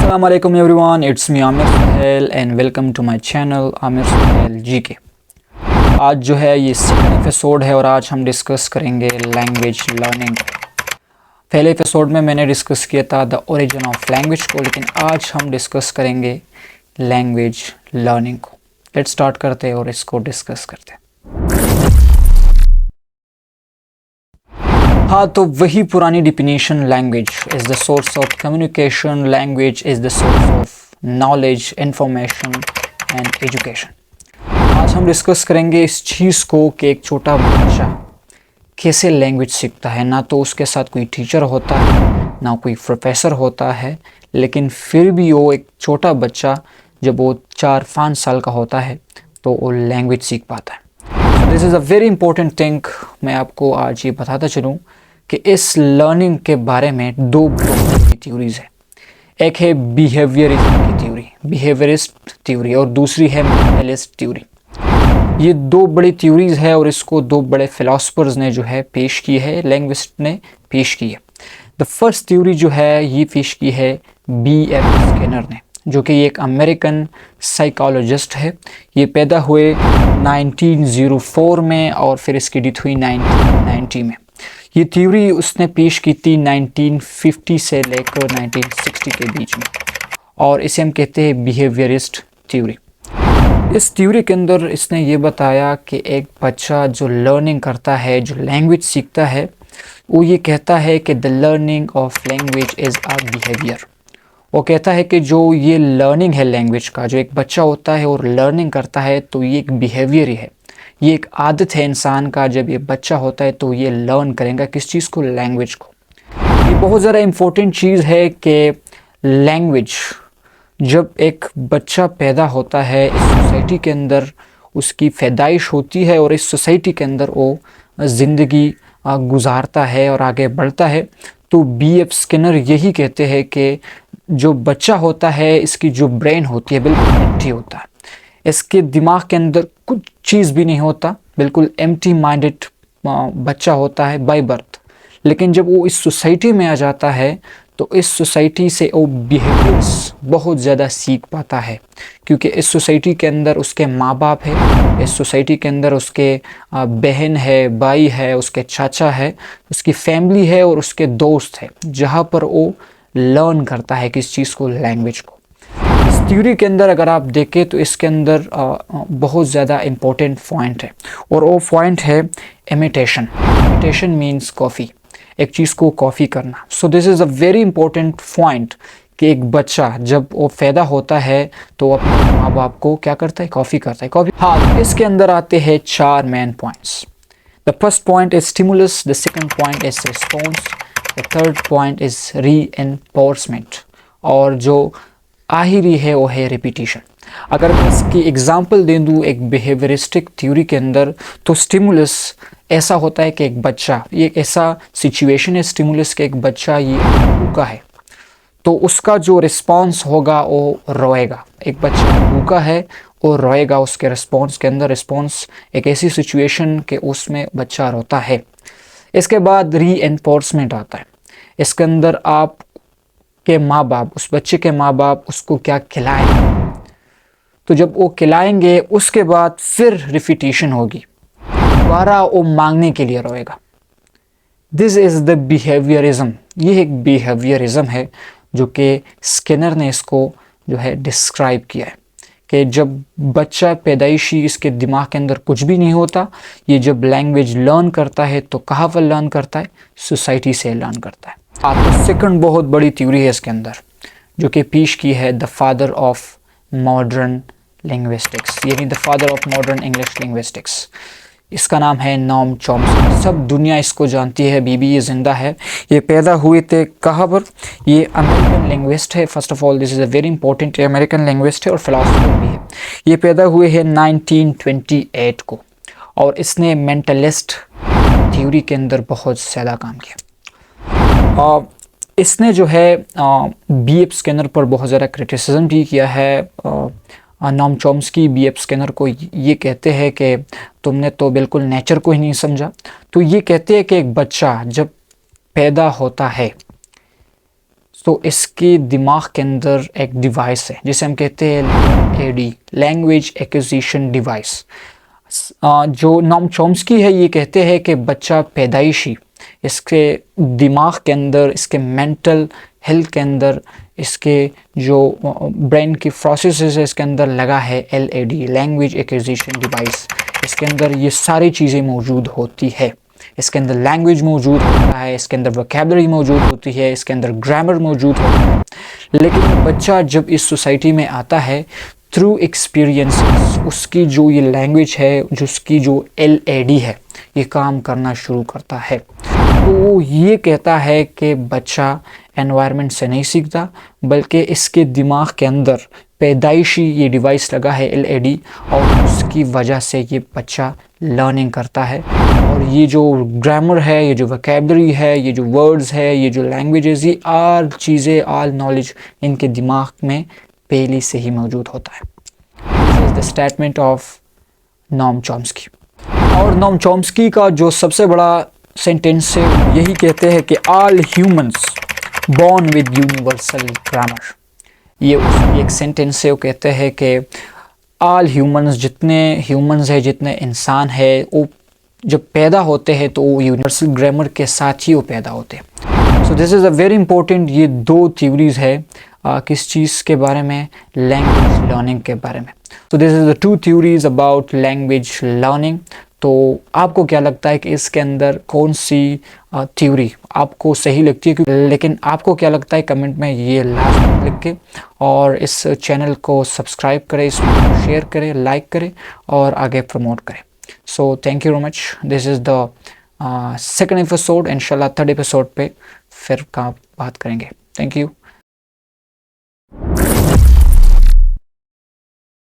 Assalamualaikum everyone, it's me Aamir Suhail and welcome to my channel Aamir Suhail GK. आज जो है ये सेकंड एपिसोड है और आज हम डिस्कस करेंगे लैंग्वेज लर्निंग। पहले एपिसोड में मैंने डिस्कस किया था द ओरिजिन ऑफ लैंग्वेज को, लेकिन आज हम डिस्कस करेंगे लैंग्वेज लर्निंग को। लेट्स स्टार्ट करते हैं और इसको डिस्कस करते हैं। हाँ, तो वही पुरानी definition, language is the source of communication, language is the source of knowledge, information and education. आज हम डिस्कस करेंगे इस चीज़ को कि एक छोटा बच्चा कैसे लैंग्वेज सीखता है। ना तो उसके साथ कोई टीचर होता है, ना कोई प्रोफेसर होता है, लेकिन फिर भी वो एक छोटा बच्चा जब वो 4-5 साल का होता है तो वो लैंग्वेज सीख पाता है। This is a very important thing. मैं आपको आज ये बताता चलूँ कि इस लर्निंग के बारे में दो थ्योरीज है। एक है बिहेवियरिज्म की थ्योरी, बिहेवियरिस्ट थ्योरी, और दूसरी है मेंटलिस्ट थ्योरी। ये दो बड़ी थ्योरीज है और इसको दो बड़े फिलोसफर्स ने जो है पेश की है, लैंग्विस्ट ने पेश की है। द फर्स्ट थ्योरी जो है ये पेश की है B.F. स्किनर ने, जो कि एक अमेरिकन साइकोलॉजिस्ट है। ये पैदा हुए 1904 में और फिर इसकी डेथ हुई 1990 में। ये थ्योरी उसने पेश की थी 1950 से लेकर 1960 के बीच में, और इसे हम कहते हैं बिहेवियरिस्ट थ्योरी। इस थ्योरी के अंदर इसने ये बताया कि एक बच्चा जो लर्निंग करता है, जो लैंग्वेज सीखता है, वो ये कहता है कि the learning of language is a behaviour. वो कहता है कि जो ये लर्निंग है लैंग्वेज का, जो एक बच्चा होता है और लर्निंग करता है, तो ये एक बिहेवियर ही है, ये एक आदत है इंसान का। जब ये बच्चा होता है तो ये लर्न करेगा किस चीज़ को, लैंग्वेज को। ये बहुत ज़्यादा इम्पोर्टेंट चीज़ है कि लैंग्वेज, जब एक बच्चा पैदा होता है इस सोसाइटी के अंदर, उसकी पैदाइश होती है और इस सोसाइटी के अंदर वो ज़िंदगी गुजारता है और आगे बढ़ता है, तो B.F. स्किनर यही कहते हैं कि जो बच्चा होता है, इसकी जो ब्रेन होती है बिल्कुल एम्प्टी होता है, इसके दिमाग के अंदर कुछ चीज़ भी नहीं होता, बिल्कुल एम्प्टी माइंडेड बच्चा होता है बाय बर्थ। लेकिन जब वो इस सोसाइटी में आ जाता है तो इस सोसाइटी से वो बिहेवियर्स बहुत ज़्यादा सीख पाता है, क्योंकि इस सोसाइटी के अंदर उसके माँ बाप है, इस सोसाइटी के अंदर उसके बहन है, भाई है, उसके चाचा है, उसकी फैमिली है और उसके दोस्त है, जहाँ पर वो लर्न करता है किस चीज़ को, लैंग्वेज को। इस थ्योरी के अंदर अगर आप देखें तो इसके अंदर बहुत ज़्यादा इम्पोर्टेंट पॉइंट है, और वो पॉइंट है इमिटेशन। इमिटेशन मीन्स कॉफ़ी, एक चीज़ को कॉपी करना। So this is a very important point कि एक बच्चा जब वो पैदा होता है तो अपने माँ बाप को क्या करता है, कॉपी करता है, कॉपी। हाँ, तो इसके अंदर आते हैं 4 main points. The first point is stimulus, the second point is response, the third point is reinforcement, और जो आखिरी है वो है रिपीटिशन। अगर मैं इसकी एग्जांपल दे दूँ एक बिहेवियरिस्टिक थ्योरी के अंदर, तो स्टिमुलस ऐसा होता है कि एक बच्चा, ये एक ऐसा सिचुएशन है स्टिमुलस के, एक बच्चा ये भूखा है तो उसका जो रिस्पांस होगा वो रोएगा। एक बच्चा भूखा है और रोएगा, उसके रिस्पांस के अंदर रिस्पांस एक ऐसी सिचुएशन कि उसमें बच्चा रोता है। इसके बाद रीइंफोर्समेंट आता है। इसके अंदर आप के माँ बाप, उस बच्चे के माँ बाप उसको क्या खिलाएंगे, तो जब वो खिलाएंगे उसके बाद फिर रिपीटिशन होगी, दोबारा वो मांगने के लिए रोएगा। This is the behaviourism. ये एक बिहेवियरिज्म है जो कि स्किनर ने इसको जो है डिस्क्राइब किया है कि जब बच्चा पैदाइशी, इसके दिमाग के अंदर कुछ भी नहीं होता, ये जब लैंग्वेज लर्न करता है तो कहाँ पर लर्न करता है, सोसाइटी से लर्न करता है। तो सेकंड बहुत बड़ी थ्योरी है इसके अंदर जो कि पेश की है the father of modern linguistics, यानी the father of modern English linguistics. इसका नाम है नॉम चॉम्स्की। सब दुनिया इसको जानती है, बीबी ये जिंदा है। ये पैदा हुए थे कहाँ पर, ये अमेरिकन लिंग्विस्ट है। First of all this is a very important, American linguist है और फिलोसफर भी है। ये पैदा हुए हैं 1928 को, और इसने मेंटलिस्ट थ्योरी के अंदर बहुत ज़्यादा काम किया। इसने जो है B.F. स्किनर पर बहुत ज़्यादा क्रिटिसिज्म भी किया है। Noam Chomsky B.F. स्किनर को ये कहते हैं कि तुमने तो बिल्कुल नेचर को ही नहीं समझा। तो ये कहते हैं कि एक बच्चा जब पैदा होता है तो इसके दिमाग के अंदर एक डिवाइस है जिसे हम कहते हैं एडी, लैंग्वेज एक्विजिशन डिवाइस। जो नोम चॉम्स्की है ये कहते हैं कि बच्चा पैदाइशी इसके दिमाग के अंदर, इसके मेंटल हेल्थ के अंदर, इसके जो ब्रेन की प्रोसेसेस है इसके अंदर लगा है LAD, लैंग्वेज एक्विजिशन डिवाइस। इसके अंदर ये सारी चीज़ें मौजूद होती है। इसके अंदर लैंग्वेज मौजूद होता है, इसके अंदर वोकैबुलरी मौजूद होती है, इसके अंदर ग्रामर मौजूद होता है। लेकिन बच्चा जब इस सोसाइटी में आता है थ्रू एक्सपीरियंसेस उसकी जो ये लैंग्वेज है, जो उसकी जो LAD है ये काम करना शुरू करता है। तो ये कहता है कि बच्चा एनवायरनमेंट से नहीं सीखता बल्कि इसके दिमाग के अंदर पैदाइशी ये डिवाइस लगा है LAD और उसकी वजह से ये बच्चा लर्निंग करता है। और ये जो ग्रामर है, ये जो वोकैबुलरी है, ये जो वर्ड्स है, ये जो लैंग्वेजेस, ये आल चीज़ें, आल नॉलेज इनके दिमाग में पहले से ही मौजूद होता है। This is the statement of Noam Chomsky. और नोम चॉम्स्की का जो सबसे बड़ा सेंटेंस है यही कहते हैं कि all humans born with universal grammar. ये उसकी एक सेंटेंस है, वो कहते हैं कि ऑल ह्यूमंस, जितने ह्यूमंस है, जितने इंसान है, वो जब पैदा होते हैं तो वो यूनिवर्सल ग्रामर के साथ ही वो पैदा होते हैं। So this is a very important. ये दो थ्योरीज है किस चीज़ के बारे में, लैंग्वेज लर्निंग के बारे में। So this is the two theories about language learning. तो आपको क्या लगता है कि इसके अंदर कौन सी थ्योरी आपको सही लगती है? लेकिन आपको क्या लगता है कमेंट में ये लास्ट में लिख के, और इस चैनल को सब्सक्राइब करें, इसको शेयर करें, लाइक करें और आगे प्रमोट करें। So thank you very much. This is the second episode. इंशाल्लाह थर्ड एपिसोड पे फिर बात करेंगे। Thank you.